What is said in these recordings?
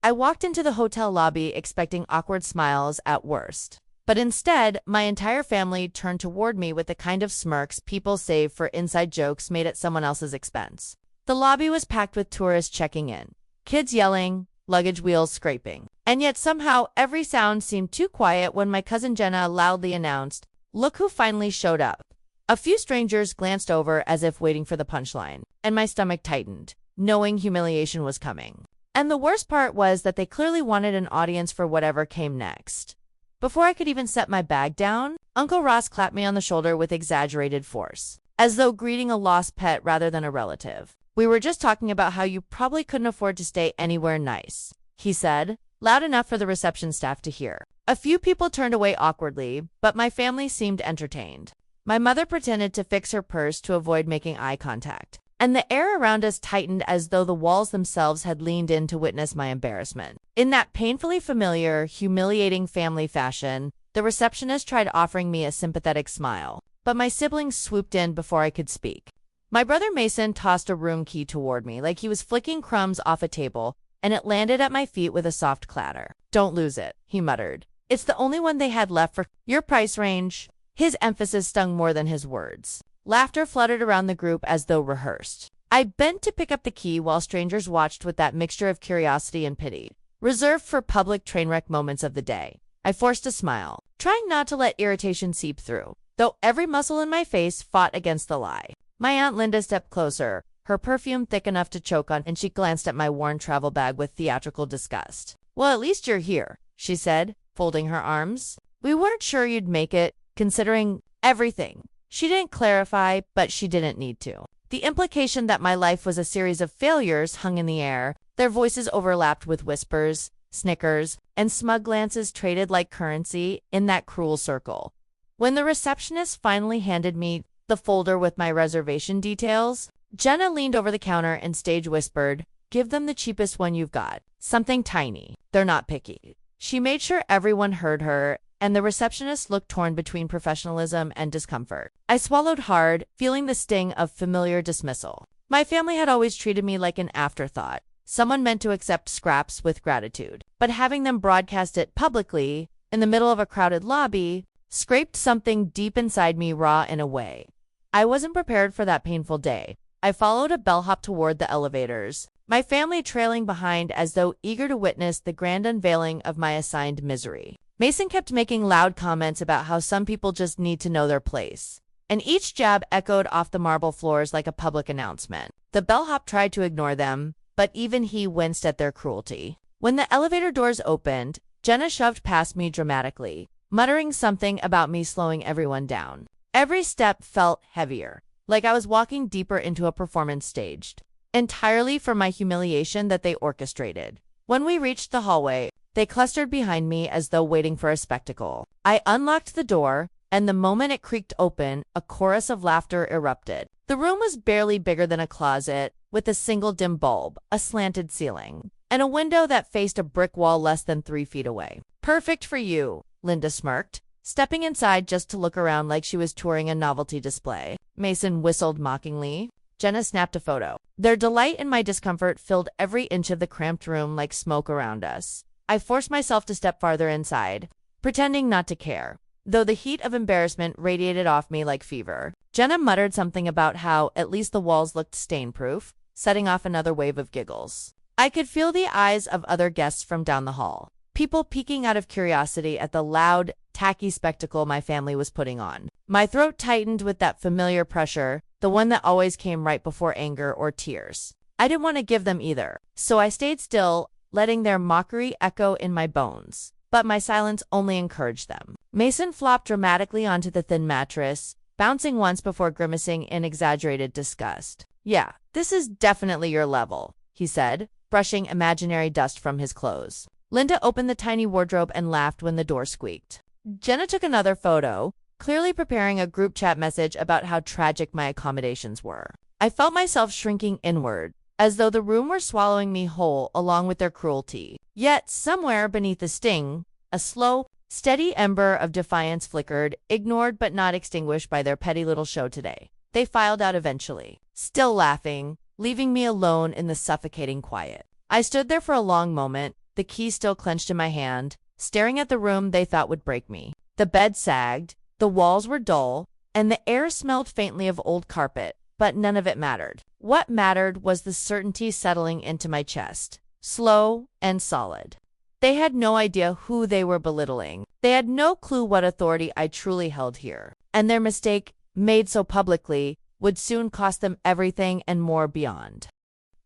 I walked into the hotel lobby expecting awkward smiles at worst. But instead, my entire family turned toward me with the kind of smirks people save for inside jokes made at someone else's expense. The lobby was packed with tourists checking in, kids yelling, luggage wheels scraping. And yet somehow every sound seemed too quiet when my cousin Jenna loudly announced, "Look who finally showed up." A few strangers glanced over as if waiting for the punchline, and my stomach tightened, knowing humiliation was coming. And the worst part was that they clearly wanted an audience for whatever came next. Before I could even set my bag down, Uncle Ross clapped me on the shoulder with exaggerated force, as though greeting a lost pet rather than a relative. "We were just talking about how you probably couldn't afford to stay anywhere nice," he said, loud enough for the reception staff to hear. A few people turned away awkwardly, but my family seemed entertained. My mother pretended to fix her purse to avoid making eye contact, and the air around us tightened as though the walls themselves had leaned in to witness my embarrassment. In that painfully familiar, humiliating family fashion, the receptionist tried offering me a sympathetic smile, but my siblings swooped in before I could speak. My brother Mason tossed a room key toward me like he was flicking crumbs off a table, and it landed at my feet with a soft clatter. "Don't lose it," he muttered. "It's the only one they had left for your price range." His emphasis stung more than his words. Laughter fluttered around the group as though rehearsed. I bent to pick up the key while strangers watched with that mixture of curiosity and pity, reserved for public train wreck moments of the day. I forced a smile, trying not to let irritation seep through, though every muscle in my face fought against the lie. My Aunt Linda stepped closer, her perfume thick enough to choke on, and she glanced at my worn travel bag with theatrical disgust. "Well, at least you're here," she said, folding her arms. "We weren't sure you'd make it, considering everything." She didn't clarify, but she didn't need to. The implication that my life was a series of failures hung in the air. Their voices overlapped with whispers, snickers, and smug glances traded like currency in that cruel circle. When the receptionist finally handed me the folder with my reservation details, Jenna leaned over the counter and stage whispered, "Give them the cheapest one you've got. Something tiny. They're not picky." She made sure everyone heard her, and the receptionist looked torn between professionalism and discomfort. I swallowed hard, feeling the sting of familiar dismissal. My family had always treated me like an afterthought, someone meant to accept scraps with gratitude. But having them broadcast it publicly, in the middle of a crowded lobby, scraped something deep inside me raw in a way. I wasn't prepared for that painful day. I followed a bellhop toward the elevators, my family trailing behind as though eager to witness the grand unveiling of my assigned misery. Mason kept making loud comments about how some people just need to know their place, and each jab echoed off the marble floors like a public announcement. The bellhop tried to ignore them, but even he winced at their cruelty. When the elevator doors opened, Jenna shoved past me dramatically, muttering something about me slowing everyone down. Every step felt heavier, like I was walking deeper into a performance staged, entirely for my humiliation that they orchestrated. When we reached the hallway, they clustered behind me as though waiting for a spectacle. I unlocked the door, and the moment it creaked open, a chorus of laughter erupted. The room was barely bigger than a closet, with a single dim bulb, a slanted ceiling, and a window that faced a brick wall less than 3 feet away. "Perfect for you," Linda smirked, stepping inside just to look around like she was touring a novelty display. Mason whistled mockingly. Jenna snapped a photo. Their delight in my discomfort filled every inch of the cramped room like smoke around us. I forced myself to step farther inside, pretending not to care, though the heat of embarrassment radiated off me like fever. Jenna muttered something about how at least the walls looked stain-proof, setting off another wave of giggles. I could feel the eyes of other guests from down the hall, people peeking out of curiosity at the loud, tacky spectacle my family was putting on. My throat tightened with that familiar pressure, the one that always came right before anger or tears. I didn't want to give them either, so I stayed still, letting their mockery echo in my bones. But my silence only encouraged them. Mason flopped dramatically onto the thin mattress, bouncing once before grimacing in exaggerated disgust. "Yeah, this is definitely your level," he said, brushing imaginary dust from his clothes. Linda opened the tiny wardrobe and laughed when the door squeaked. Jenna took another photo, clearly preparing a group chat message about how tragic my accommodations were. I felt myself shrinking inward, as though the room were swallowing me whole along with their cruelty. Yet, somewhere beneath the sting, a slow, steady ember of defiance flickered, ignored but not extinguished by their petty little show today. They filed out eventually, still laughing, leaving me alone in the suffocating quiet. I stood there for a long moment, the key still clenched in my hand, staring at the room they thought would break me. The bed sagged, the walls were dull, and the air smelled faintly of old carpet, but none of it mattered. What mattered was the certainty settling into my chest, slow and solid. They had no idea who they were belittling. They had no clue what authority I truly held here. And their mistake, made so publicly, would soon cost them everything and more beyond.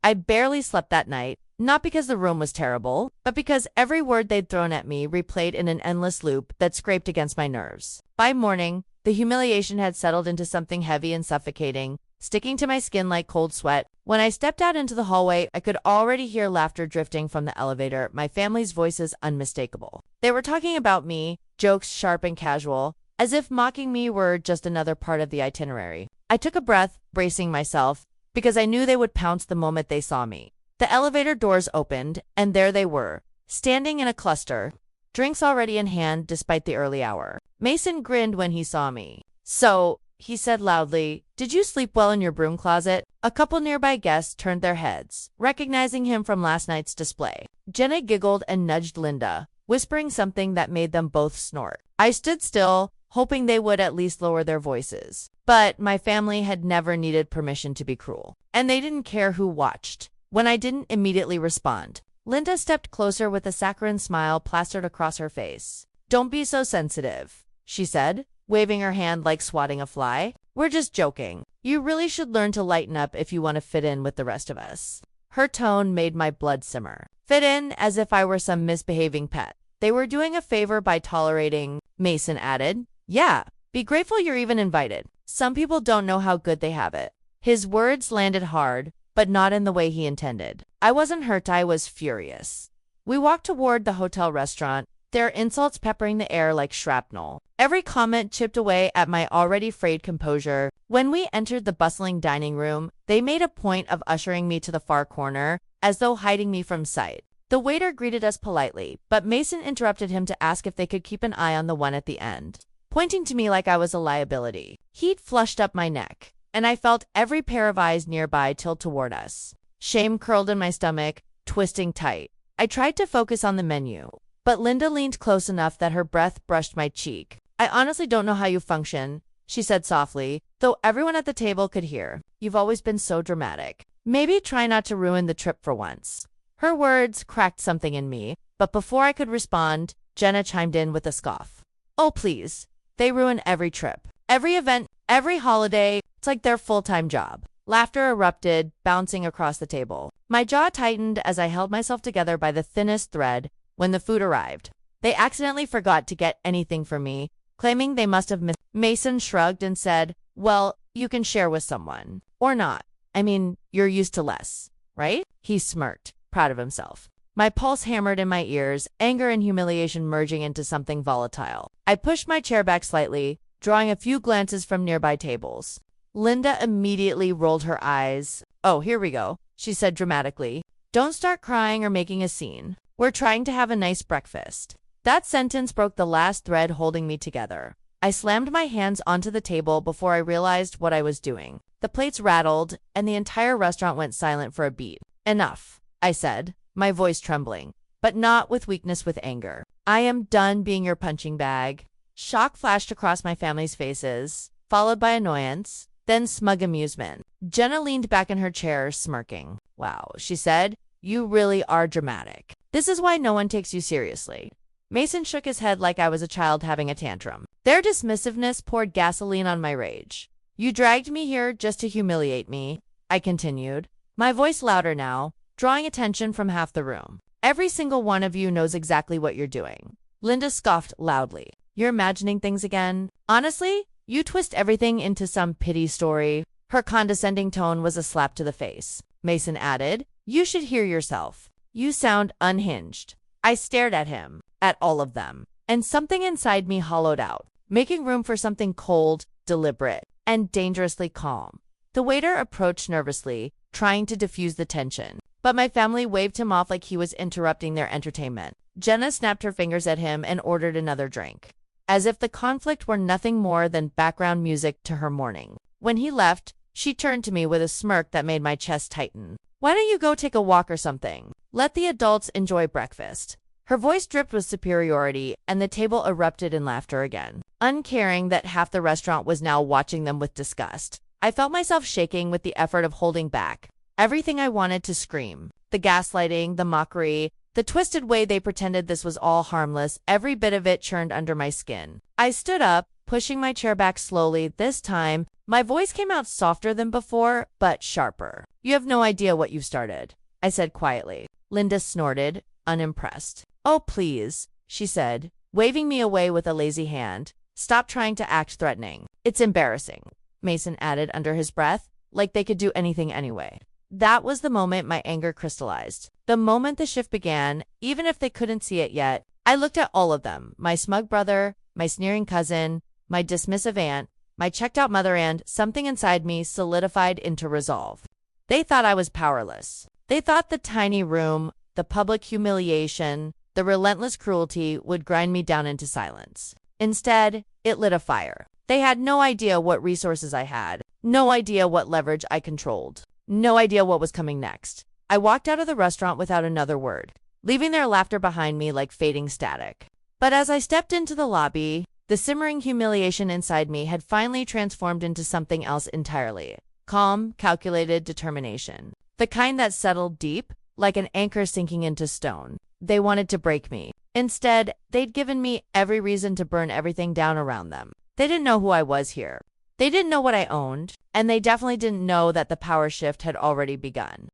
I barely slept that night, not because the room was terrible, but because every word they'd thrown at me replayed in an endless loop that scraped against my nerves. By morning, the humiliation had settled into something heavy and suffocating, sticking to my skin like cold sweat. When I stepped out into the hallway, I could already hear laughter drifting from the elevator, my family's voices unmistakable. They were talking about me, jokes sharp and casual, as if mocking me were just another part of the itinerary. I took a breath, bracing myself, because I knew they would pounce the moment they saw me. The elevator doors opened, and there they were, standing in a cluster, drinks already in hand despite the early hour. Mason grinned when he saw me. "So," he said loudly, "did you sleep well in your broom closet?" A couple nearby guests turned their heads, recognizing him from last night's display. Jenna giggled and nudged Linda, whispering something that made them both snort. I stood still, hoping they would at least lower their voices. But my family had never needed permission to be cruel. And they didn't care who watched. When I didn't immediately respond, Linda stepped closer with a saccharine smile plastered across her face. "Don't be so sensitive," she said, waving her hand like swatting a fly. "We're just joking. You really should learn to lighten up if you want to fit in with the rest of us." Her tone made my blood simmer. Fit in as if I were some misbehaving pet. "They were doing a favor by tolerating," Mason added. "Yeah, be grateful you're even invited. Some people don't know how good they have it." His words landed hard, but not in the way he intended. I wasn't hurt, I was furious. We walked toward the hotel restaurant, their insults peppering the air like shrapnel. Every comment chipped away at my already frayed composure. When we entered the bustling dining room, they made a point of ushering me to the far corner, as though hiding me from sight. The waiter greeted us politely, but Mason interrupted him to ask if they could keep an eye on the one at the end, pointing to me like I was a liability. Heat flushed up my neck, and I felt every pair of eyes nearby tilt toward us. Shame curled in my stomach, twisting tight. I tried to focus on the menu, but Linda leaned close enough that her breath brushed my cheek. "I honestly don't know how you function," she said softly, though everyone at the table could hear. "You've always been so dramatic. Maybe try not to ruin the trip for once." Her words cracked something in me, but before I could respond, Jenna chimed in with a scoff. "Oh, please. They ruin every trip, every event, every holiday. It's like their full-time job." Laughter erupted, bouncing across the table. My jaw tightened as I held myself together by the thinnest thread. When the food arrived, they accidentally forgot to get anything for me, claiming they must have missed. Mason shrugged and said, "Well, you can share with someone. Or not. I mean, you're used to less, right?" He smirked, proud of himself. My pulse hammered in my ears, anger and humiliation merging into something volatile. I pushed my chair back slightly, drawing a few glances from nearby tables. Linda immediately rolled her eyes. "Oh, here we go," she said dramatically. "Don't start crying or making a scene. We're trying to have a nice breakfast." That sentence broke the last thread holding me together. I slammed my hands onto the table before I realized what I was doing. The plates rattled, and the entire restaurant went silent for a beat. "Enough," I said, my voice trembling, but not with weakness, with anger. "I am done being your punching bag." Shock flashed across my family's faces, followed by annoyance, then smug amusement. Jenna leaned back in her chair, smirking. "Wow," she said, "you really are dramatic. This is why no one takes you seriously." Mason shook his head like I was a child having a tantrum. Their dismissiveness poured gasoline on my rage. "You dragged me here just to humiliate me," I continued, my voice louder now, drawing attention from half the room. "Every single one of you knows exactly what you're doing." Linda scoffed loudly. "You're imagining things again. Honestly, you twist everything into some pity story." Her condescending tone was a slap to the face. Mason added, "You should hear yourself. You sound unhinged." I stared at him, at all of them, and something inside me hollowed out, making room for something cold, deliberate, and dangerously calm. The waiter approached nervously, trying to diffuse the tension, but my family waved him off like he was interrupting their entertainment. Jenna snapped her fingers at him and ordered another drink, as if the conflict were nothing more than background music to her morning. When he left, she turned to me with a smirk that made my chest tighten. Why don't you go take a walk or something? Let the adults enjoy breakfast." Her voice dripped with superiority, and the table erupted in laughter again, uncaring that half the restaurant was now watching them with disgust. I felt myself shaking with the effort of holding back everything I wanted to scream. The gaslighting, the mockery, the twisted way they pretended this was all harmless, every bit of it churned under my skin. I stood up, pushing my chair back slowly. This time, my voice came out softer than before, but sharper. "You have no idea what you've started," I said quietly. Linda snorted, unimpressed. "Oh, please," she said, waving me away with a lazy hand. "Stop trying to act threatening. It's embarrassing," Mason added under his breath, like they could do anything anyway. That was the moment my anger crystallized. The moment the shift began, even if they couldn't see it yet. I looked at all of them, my smug brother, my sneering cousin, my dismissive aunt, my checked-out mother, and something inside me solidified into resolve. They thought I was powerless. They thought the tiny room, the public humiliation, the relentless cruelty would grind me down into silence. Instead, it lit a fire. They had no idea what resources I had, no idea what leverage I controlled, no idea what was coming next. I walked out of the restaurant without another word, leaving their laughter behind me like fading static. But as I stepped into the lobby, the simmering humiliation inside me had finally transformed into something else entirely. Calm, calculated determination. The kind that settled deep, like an anchor sinking into stone. They wanted to break me. Instead, they'd given me every reason to burn everything down around them. They didn't know who I was here. They didn't know what I owned, and they definitely didn't know that the power shift had already begun.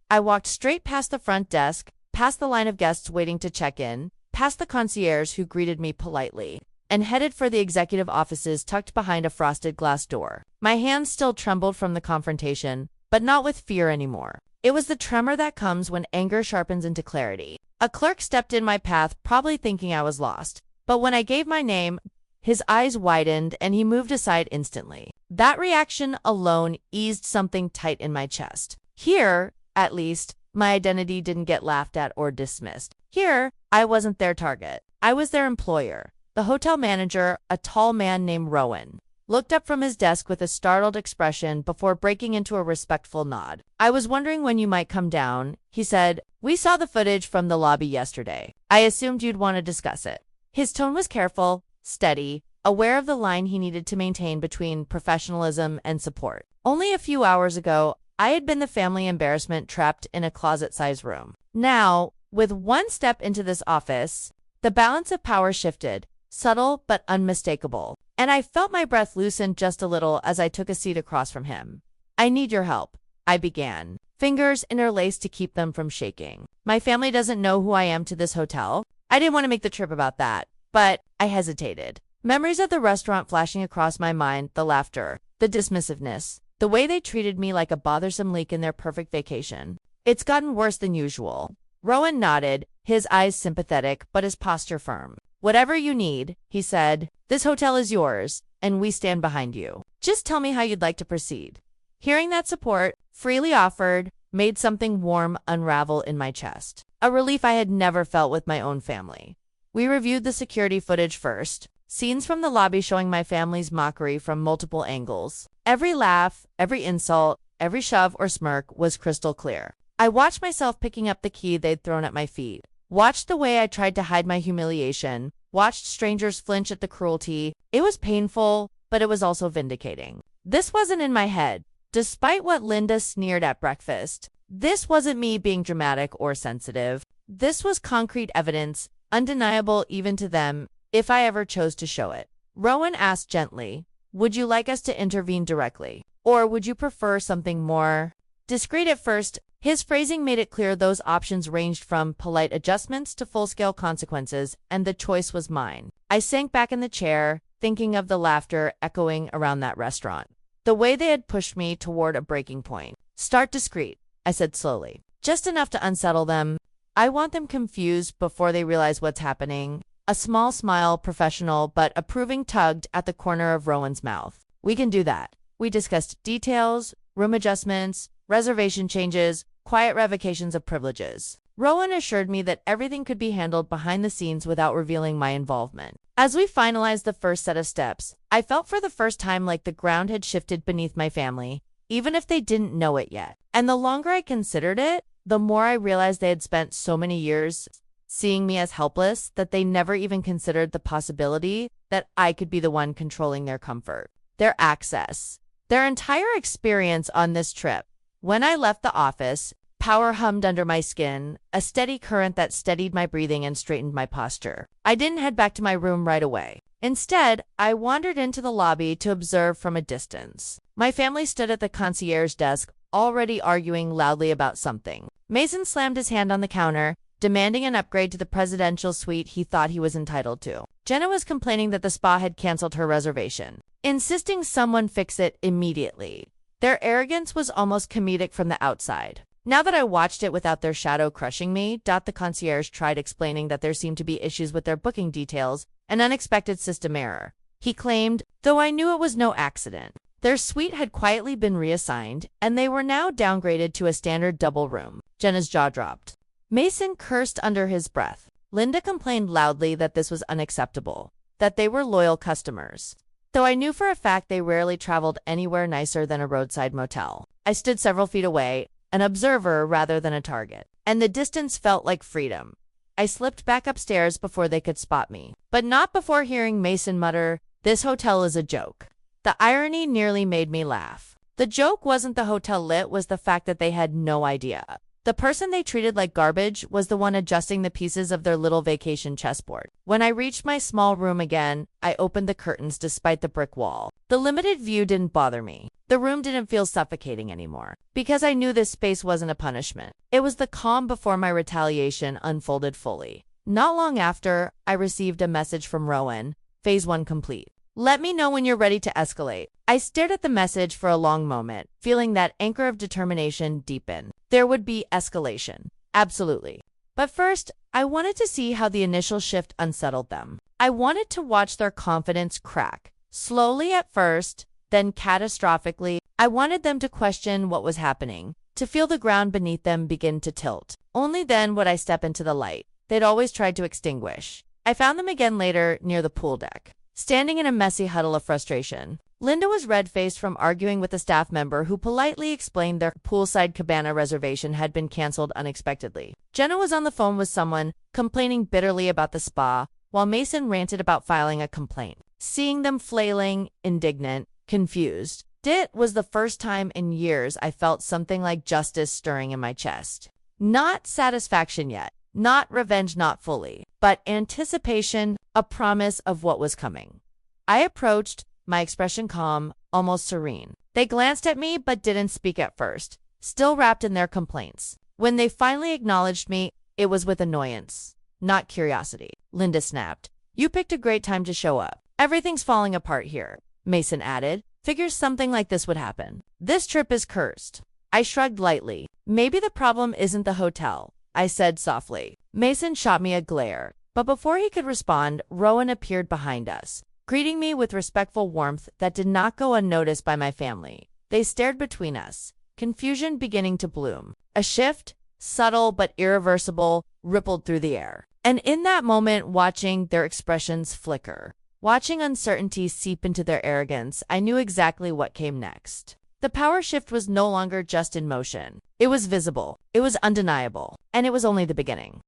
I walked straight past the front desk, past the line of guests waiting to check in, past the concierge who greeted me politely, and headed for the executive offices tucked behind a frosted glass door. My hands still trembled from the confrontation, but not with fear anymore. It was the tremor that comes when anger sharpens into clarity. A clerk stepped in my path, probably thinking I was lost. But when I gave my name, his eyes widened and he moved aside instantly. That reaction alone eased something tight in my chest. Here, at least, my identity didn't get laughed at or dismissed. Here, I wasn't their target. I was their employer. The hotel manager, a tall man named Rowan, looked up from his desk with a startled expression before breaking into a respectful nod. "I was wondering when you might come down," he said. "We saw the footage from the lobby yesterday. I assumed you'd want to discuss it." His tone was careful, steady, aware of the line he needed to maintain between professionalism and support. Only a few hours ago, I had been the family embarrassment trapped in a closet-sized room. Now, with one step into this office, the balance of power shifted, subtle but unmistakable, and I felt my breath loosen just a little as I took a seat across from him. "I need your help," I began, fingers interlaced to keep them from shaking. "My family doesn't know who I am to this hotel." I didn't want to make the trip about that, but I hesitated. Memories of the restaurant flashing across my mind, the laughter, the dismissiveness, the way they treated me like a bothersome leak in their perfect vacation. "It's gotten worse than usual." Rowan nodded, his eyes sympathetic but his posture firm. "Whatever you need," he said, "this hotel is yours, and we stand behind you. Just tell me how you'd like to proceed." Hearing that support, freely offered, made something warm unravel in my chest. A relief I had never felt with my own family. We reviewed the security footage first, scenes from the lobby showing my family's mockery from multiple angles. Every laugh, every insult, every shove or smirk was crystal clear. I watched myself picking up the key they'd thrown at my feet, watched the way I tried to hide my humiliation, watched strangers flinch at the cruelty. It was painful, but it was also vindicating. This wasn't in my head. Despite what Linda sneered at breakfast, this wasn't me being dramatic or sensitive. This was concrete evidence, undeniable even to them, if I ever chose to show it. Rowan asked gently, "Would you like us to intervene directly? Or would you prefer something more discreet at first?" His phrasing made it clear those options ranged from polite adjustments to full-scale consequences, and the choice was mine. I sank back in the chair, thinking of the laughter echoing around that restaurant. The way they had pushed me toward a breaking point. "Start discreet," I said slowly. "Just enough to unsettle them. I want them confused before they realize what's happening." A small smile, professional but approving, tugged at the corner of Rowan's mouth. "We can do that." We discussed details, room adjustments, reservation changes, quiet revocations of privileges. Rowan assured me that everything could be handled behind the scenes without revealing my involvement. As we finalized the first set of steps, I felt for the first time like the ground had shifted beneath my family. even if they didn't know it yet. And the longer I considered it, the more I realized they had spent so many years seeing me as helpless that they never even considered the possibility that I could be the one controlling their comfort, their access, their entire experience on this trip. When I left the office, power hummed under my skin, a steady current that steadied my breathing and straightened my posture. I didn't head back to my room right away. Instead, I wandered into the lobby to observe from a distance. My family stood at the concierge desk, already arguing loudly about something. Mason slammed his hand on the counter, demanding an upgrade to the presidential suite he thought he was entitled to. Jenna was complaining that the spa had canceled her reservation, insisting someone fix it immediately. Their arrogance was almost comedic from the outside. Now that I watched it without their shadow crushing me, the concierge tried explaining that there seemed to be issues with their booking details, an unexpected system error. He claimed, though I knew it was no accident. Their suite had quietly been reassigned, and they were now downgraded to a standard double room. Jenna's jaw dropped. Mason cursed under his breath. Linda complained loudly that this was unacceptable, that they were loyal customers, though I knew for a fact they rarely traveled anywhere nicer than a roadside motel. I stood several feet away, an observer rather than a target, and the distance felt like freedom. I slipped back upstairs before they could spot me, but not before hearing Mason mutter, "This hotel is a joke." The irony nearly made me laugh. The joke wasn't the hotel lit, was the fact that they had no idea. The person they treated like garbage was the one adjusting the pieces of their little vacation chessboard. When I reached my small room again, I opened the curtains despite the brick wall. The limited view didn't bother me. The room didn't feel suffocating anymore, because I knew this space wasn't a punishment. It was the calm before my retaliation unfolded fully. Not long after, I received a message from Rowan, Phase 1 complete. Let me know when you're ready to escalate. I stared at the message for a long moment, feeling that anchor of determination deepen. There would be escalation. Absolutely. But first, I wanted to see how the initial shift unsettled them. I wanted to watch their confidence crack. Slowly at first, then catastrophically. I wanted them to question what was happening, to feel the ground beneath them begin to tilt. Only then would I step into the light they'd always tried to extinguish. I found them again later near the pool deck, standing in a messy huddle of frustration. Linda was red-faced from arguing with a staff member who politely explained their poolside cabana reservation had been canceled unexpectedly. Jenna was on the phone with someone, complaining bitterly about the spa, while Mason ranted about filing a complaint. Seeing them flailing, indignant, confused, it was the first time in years I felt something like justice stirring in my chest. Not satisfaction yet, not revenge, not fully, but anticipation, a promise of what was coming. I approached, my expression calm, almost serene. They glanced at me but didn't speak at first, still wrapped in their complaints. When they finally acknowledged me, it was with annoyance, not curiosity. Linda snapped. You picked a great time to show up. Everything's falling apart here, Mason added. Figures something like this would happen. This trip is cursed. I shrugged lightly. Maybe the problem isn't the hotel, I said softly. Mason shot me a glare, but before he could respond, Rowan appeared behind us, greeting me with respectful warmth that did not go unnoticed by my family. They stared between us, confusion beginning to bloom. A shift, subtle but irreversible, rippled through the air. And in that moment, watching their expressions flicker, watching uncertainty seep into their arrogance, I knew exactly what came next. The power shift was no longer just in motion. It was visible, it was undeniable, and it was only the beginning.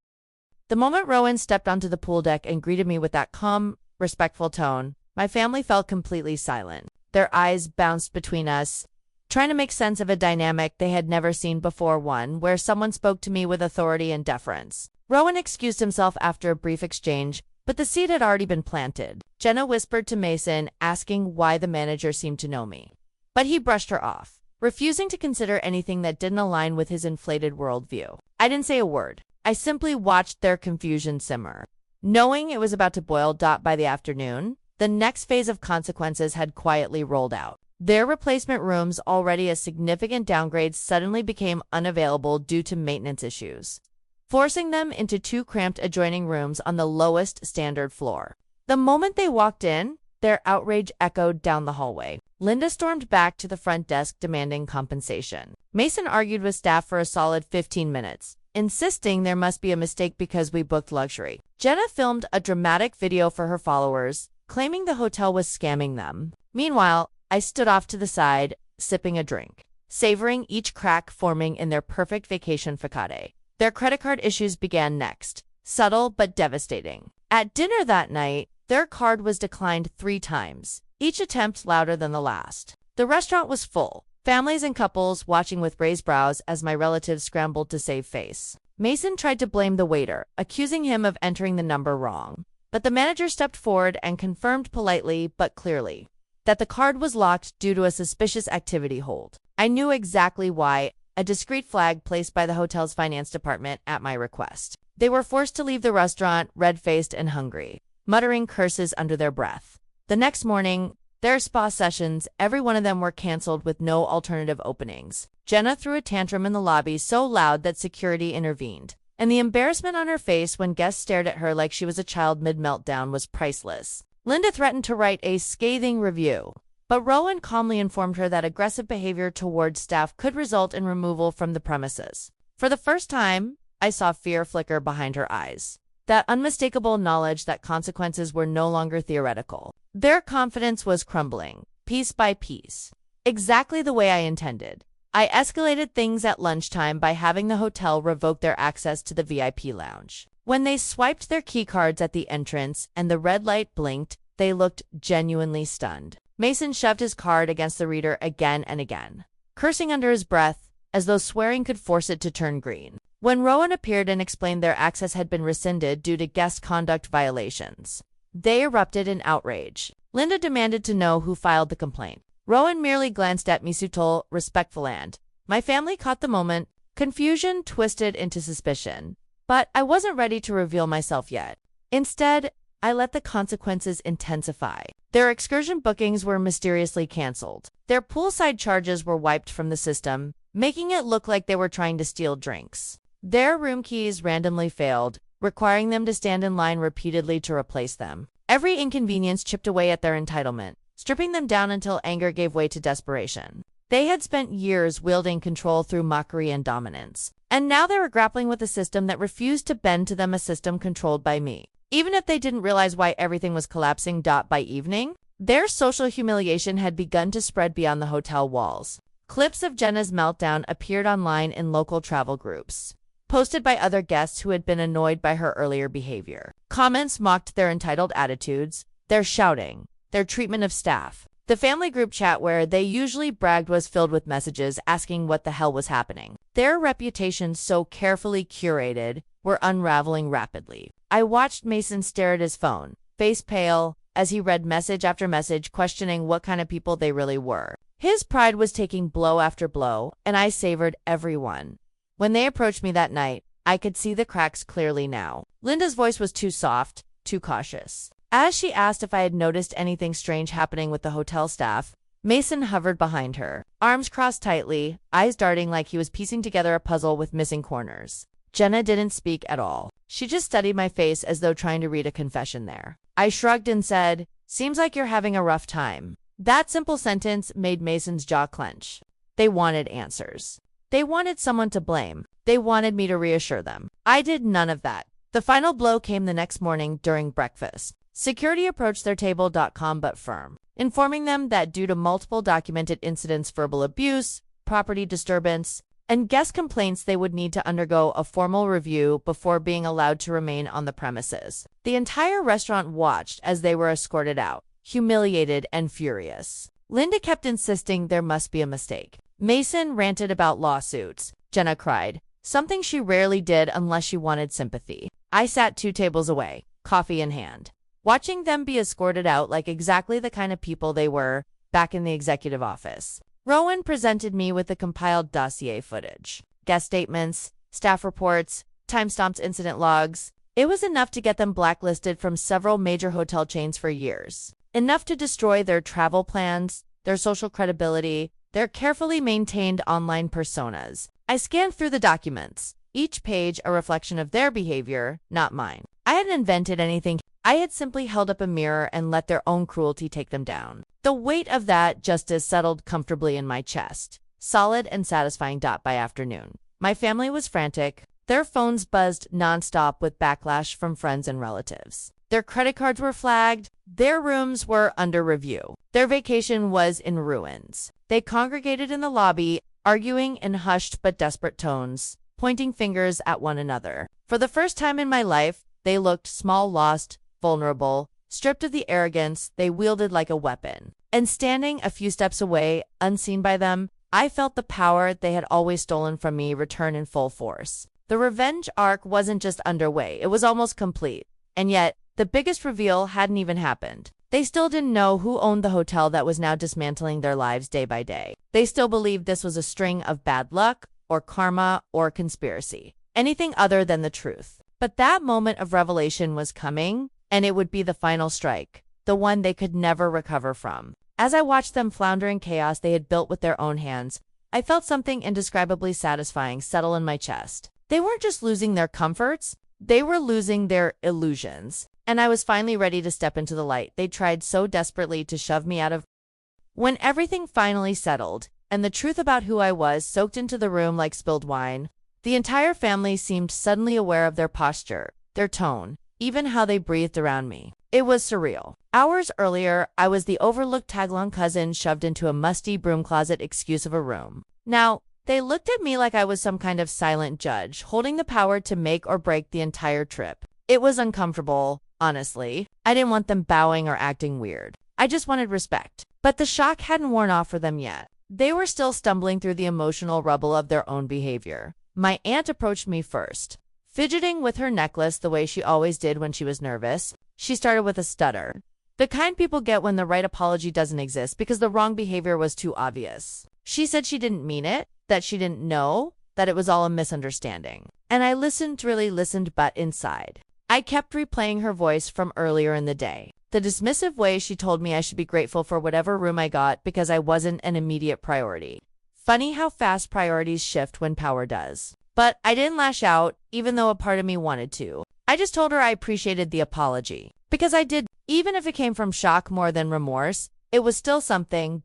The moment Rowan stepped onto the pool deck and greeted me with that calm, respectful tone, my family fell completely silent. Their eyes bounced between us, trying to make sense of a dynamic they had never seen before, one where someone spoke to me with authority and deference. Rowan excused himself after a brief exchange, but the seed had already been planted. Jenna whispered to Mason, asking why the manager seemed to know me. But he brushed her off, refusing to consider anything that didn't align with his inflated worldview. I didn't say a word. I simply watched their confusion simmer. Knowing it was about to boil. By the afternoon, the next phase of consequences had quietly rolled out. Their replacement rooms, already a significant downgrade, suddenly became unavailable due to maintenance issues, forcing them into two cramped adjoining rooms on the lowest standard floor. The moment they walked in, their outrage echoed down the hallway. Linda stormed back to the front desk demanding compensation. Mason argued with staff for a solid 15 minutes, insisting there must be a mistake because we booked luxury. Jenna filmed a dramatic video for her followers, claiming the hotel was scamming them. Meanwhile, I stood off to the side, sipping a drink, savoring each crack forming in their perfect vacation facade. Their credit card issues began next, subtle but devastating. At dinner that night, their card was declined 3 times, each attempt louder than the last. The restaurant was full, families and couples watching with raised brows as my relatives scrambled to save face. Mason tried to blame the waiter, accusing him of entering the number wrong. But the manager stepped forward and confirmed politely but clearly that the card was locked due to a suspicious activity hold. I knew exactly why, a discreet flag placed by the hotel's finance department at my request. They were forced to leave the restaurant red-faced and hungry, muttering curses under their breath. The next morning, their spa sessions, every one of them were canceled with no alternative openings. Jenna threw a tantrum in the lobby so loud that security intervened, and the embarrassment on her face when guests stared at her like she was a child mid-meltdown was priceless. Linda threatened to write a scathing review, but Rowan calmly informed her that aggressive behavior towards staff could result in removal from the premises. For the first time, I saw fear flicker behind her eyes. That unmistakable knowledge that consequences were no longer theoretical. Their confidence was crumbling, piece by piece. Exactly the way I intended. I escalated things at lunchtime by having the hotel revoke their access to the VIP lounge. When they swiped their keycards at the entrance and the red light blinked, they looked genuinely stunned. Mason shoved his card against the reader again and again, cursing under his breath, as though swearing could force it to turn green. When Rowan appeared and explained their access had been rescinded due to guest conduct violations, they erupted in outrage. Linda demanded to know who filed the complaint. Rowan merely glanced at me subtle, respectful and my family caught the moment. Confusion twisted into suspicion. But I wasn't ready to reveal myself yet. Instead, I let the consequences intensify. Their excursion bookings were mysteriously canceled. Their poolside charges were wiped from the system, making it look like they were trying to steal drinks. Their room keys randomly failed, requiring them to stand in line repeatedly to replace them. Every inconvenience chipped away at their entitlement, stripping them down until anger gave way to desperation. They had spent years wielding control through mockery and dominance, and now they were grappling with a system that refused to bend to them, a system controlled by me. Even if they didn't realize why everything was collapsing. By evening, their social humiliation had begun to spread beyond the hotel walls. Clips of Jenna's meltdown appeared online in local travel groups, posted by other guests who had been annoyed by her earlier behavior. Comments mocked their entitled attitudes, their shouting, their treatment of staff. The family group chat where they usually bragged was filled with messages asking what the hell was happening. Their reputations, so carefully curated, were unraveling rapidly. I watched Mason stare at his phone, face pale, as he read message after message questioning what kind of people they really were. His pride was taking blow after blow, and I savored every one. When they approached me that night, I could see the cracks clearly now. Linda's voice was too soft, too cautious. As she asked if I had noticed anything strange happening with the hotel staff, Mason hovered behind her, arms crossed tightly, eyes darting like he was piecing together a puzzle with missing corners. Jenna didn't speak at all. She just studied my face as though trying to read a confession there. I shrugged and said, "Seems like you're having a rough time." That simple sentence made Mason's jaw clench. They wanted answers. They wanted someone to blame. They wanted me to reassure them. I did none of that. The final blow came the next morning during breakfast. Security approached their table.com but firm, informing them that due to multiple documented incidents, verbal abuse, property disturbance, and guest complaints, they would need to undergo a formal review before being allowed to remain on the premises. The entire restaurant watched as they were escorted out, humiliated and furious. Linda kept insisting there must be a mistake. Mason ranted about lawsuits. Jenna cried, something she rarely did unless she wanted sympathy. I sat 2 tables away, coffee in hand, watching them be escorted out like exactly the kind of people they were back in the executive office. Rowan presented me with the compiled dossier footage, guest statements, staff reports, time-stamped incident logs. It was enough to get them blacklisted from several major hotel chains for years. Enough to destroy their travel plans, their social credibility, their carefully maintained online personas. I scanned through the documents, each page a reflection of their behavior, not mine. I hadn't invented anything. I had simply held up a mirror and let their own cruelty take them down. The weight of that justice settled comfortably in my chest, solid and satisfying. By afternoon, my family was frantic. Their phones buzzed nonstop with backlash from friends and relatives. Their credit cards were flagged. Their rooms were under review. Their vacation was in ruins. They congregated in the lobby, arguing in hushed but desperate tones, pointing fingers at one another. For the first time in my life, they looked small, lost, vulnerable, stripped of the arrogance they wielded like a weapon. And standing a few steps away, unseen by them, I felt the power they had always stolen from me return in full force. The revenge arc wasn't just underway, it was almost complete. And yet, the biggest reveal hadn't even happened. They still didn't know who owned the hotel that was now dismantling their lives day by day. They still believed this was a string of bad luck, or karma, or conspiracy. Anything other than the truth. But that moment of revelation was coming, and it would be the final strike, the one they could never recover from. As I watched them flounder in chaos they had built with their own hands, I felt something indescribably satisfying settle in my chest. They weren't just losing their comforts, they were losing their illusions. And I was finally ready to step into the light they tried so desperately to shove me out of. When everything finally settled, and the truth about who I was soaked into the room like spilled wine, the entire family seemed suddenly aware of their posture, their tone, even how they breathed around me. It was surreal. Hours earlier, I was the overlooked tag-along cousin shoved into a musty broom closet excuse of a room. Now, they looked at me like I was some kind of silent judge, holding the power to make or break the entire trip. It was uncomfortable, honestly. I didn't want them bowing or acting weird. I just wanted respect. But the shock hadn't worn off for them yet. They were still stumbling through the emotional rubble of their own behavior. My aunt approached me first. Fidgeting with her necklace the way she always did when she was nervous, she started with a stutter. The kind people get when the right apology doesn't exist because the wrong behavior was too obvious. She said she didn't mean it, that she didn't know, that it was all a misunderstanding. And I really listened, but inside, I kept replaying her voice from earlier in the day. The dismissive way she told me I should be grateful for whatever room I got because I wasn't an immediate priority. Funny how fast priorities shift when power does. But I didn't lash out, even though a part of me wanted to. I just told her I appreciated the apology. Because I did, even if it came from shock more than remorse, it was still something.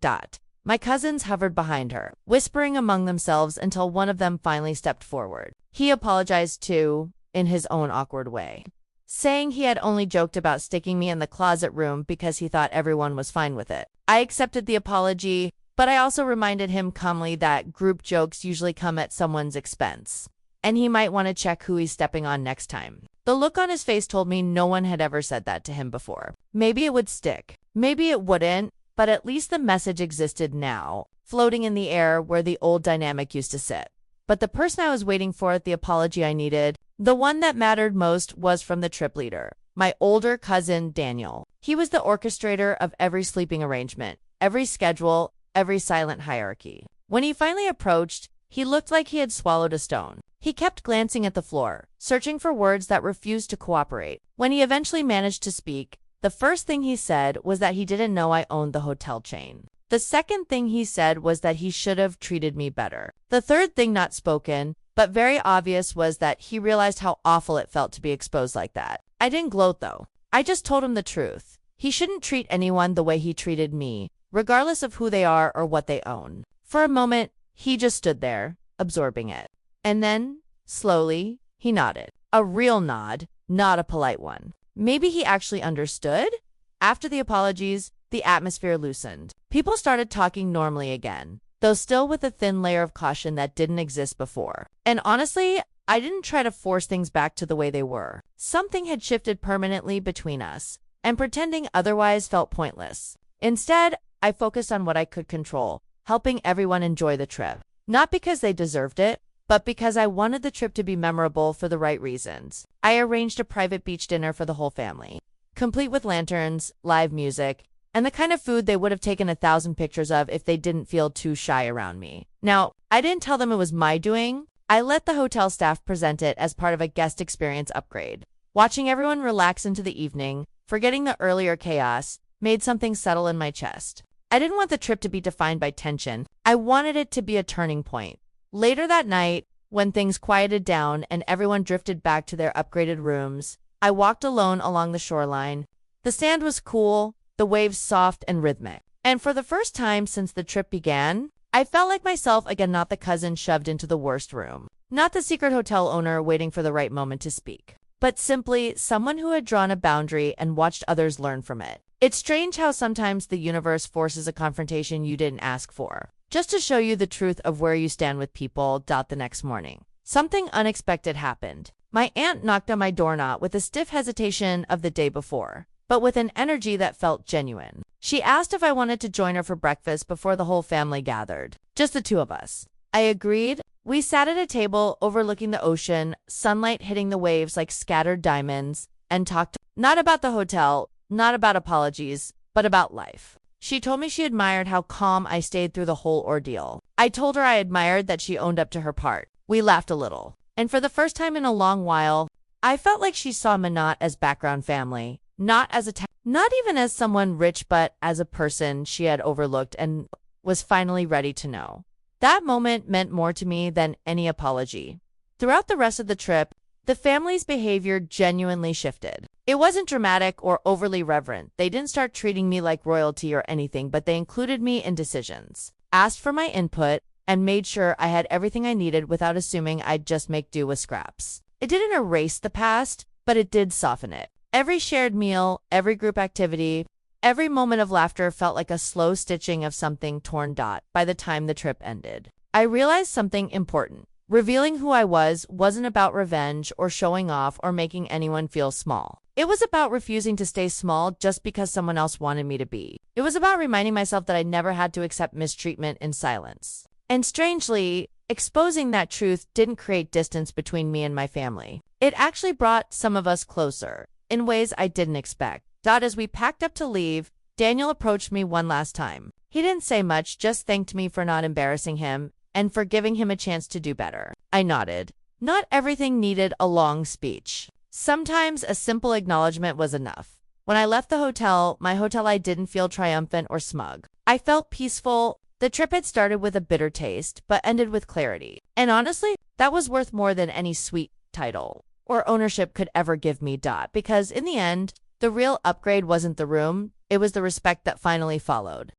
My cousins hovered behind her, whispering among themselves until one of them finally stepped forward. He apologized too, in his own awkward way, saying he had only joked about sticking me in the closet room because he thought everyone was fine with it. I accepted the apology, but I also reminded him calmly that group jokes usually come at someone's expense, and he might want to check who he's stepping on next time. The look on his face told me no one had ever said that to him before. Maybe it would stick, maybe it wouldn't, but at least the message existed now, floating in the air where the old dynamic used to sit. But the person I was waiting for, the apology I needed, the one that mattered most, was from the trip leader, my older cousin Daniel. He was the orchestrator of every sleeping arrangement, every schedule, every silent hierarchy. When he finally approached, he looked like he had swallowed a stone. He kept glancing at the floor, searching for words that refused to cooperate. When he eventually managed to speak, the first thing he said was that he didn't know I owned the hotel chain. The second thing he said was that he should have treated me better. The third thing, not spoken, but very obvious, was that he realized how awful it felt to be exposed like that. I didn't gloat though. I just told him the truth. He shouldn't treat anyone the way he treated me, regardless of who they are or what they own. For a moment, he just stood there, absorbing it. And then, slowly, he nodded. A real nod, not a polite one. Maybe he actually understood? After the apologies, the atmosphere loosened. People started talking normally again, though still with a thin layer of caution that didn't exist before. And honestly, I didn't try to force things back to the way they were. Something had shifted permanently between us, and pretending otherwise felt pointless. Instead, I focused on what I could control, helping everyone enjoy the trip. Not because they deserved it, but because I wanted the trip to be memorable for the right reasons. I arranged a private beach dinner for the whole family, complete with lanterns, live music, and the kind of food they would have taken 1,000 pictures of if they didn't feel too shy around me. Now, I didn't tell them it was my doing. I let the hotel staff present it as part of a guest experience upgrade. Watching everyone relax into the evening, forgetting the earlier chaos, made something settle in my chest. I didn't want the trip to be defined by tension. I wanted it to be a turning point. Later that night, when things quieted down and everyone drifted back to their upgraded rooms, I walked alone along the shoreline. The sand was cool, the waves soft and rhythmic. And for the first time since the trip began, I felt like myself again, not the cousin shoved into the worst room, not the secret hotel owner waiting for the right moment to speak, but simply someone who had drawn a boundary and watched others learn from it. It's strange how sometimes the universe forces a confrontation you didn't ask for, just to show you the truth of where you stand with people. The next morning, something unexpected happened. My aunt knocked on my door not with the stiff hesitation of the day before, but with an energy that felt genuine. She asked if I wanted to join her for breakfast before the whole family gathered. Just the two of us. I agreed. We sat at a table overlooking the ocean, sunlight hitting the waves like scattered diamonds, and talked not about the hotel, not about apologies, but about life. She told me she admired how calm I stayed through the whole ordeal. I told her I admired that she owned up to her part. We laughed a little. And for the first time in a long while, I felt like she saw me not as background family, not as not even as someone rich, but as a person she had overlooked and was finally ready to know. That moment meant more to me than any apology. Throughout the rest of the trip, the family's behavior genuinely shifted. It wasn't dramatic or overly reverent. They didn't start treating me like royalty or anything, but they included me in decisions, asked for my input, and made sure I had everything I needed without assuming I'd just make do with scraps. It didn't erase the past, but it did soften it. Every shared meal, every group activity, every moment of laughter felt like a slow stitching of something torn. By the time the trip ended, I realized something important. Revealing who I wasn't about revenge or showing off or making anyone feel small. It was about refusing to stay small just because someone else wanted me to be. It was about reminding myself that I never had to accept mistreatment in silence. And strangely, exposing that truth didn't create distance between me and my family. It actually brought some of us closer, in ways I didn't expect. As we packed up to leave, Daniel approached me one last time. He didn't say much, just thanked me for not embarrassing him and for giving him a chance to do better. I nodded. Not everything needed a long speech. Sometimes a simple acknowledgement was enough. When I left the hotel, I didn't feel triumphant or smug. I felt peaceful. The trip had started with a bitter taste, but ended with clarity. And honestly, that was worth more than any sweet title or ownership could ever give me. Because in the end, the real upgrade wasn't the room, it was the respect that finally followed.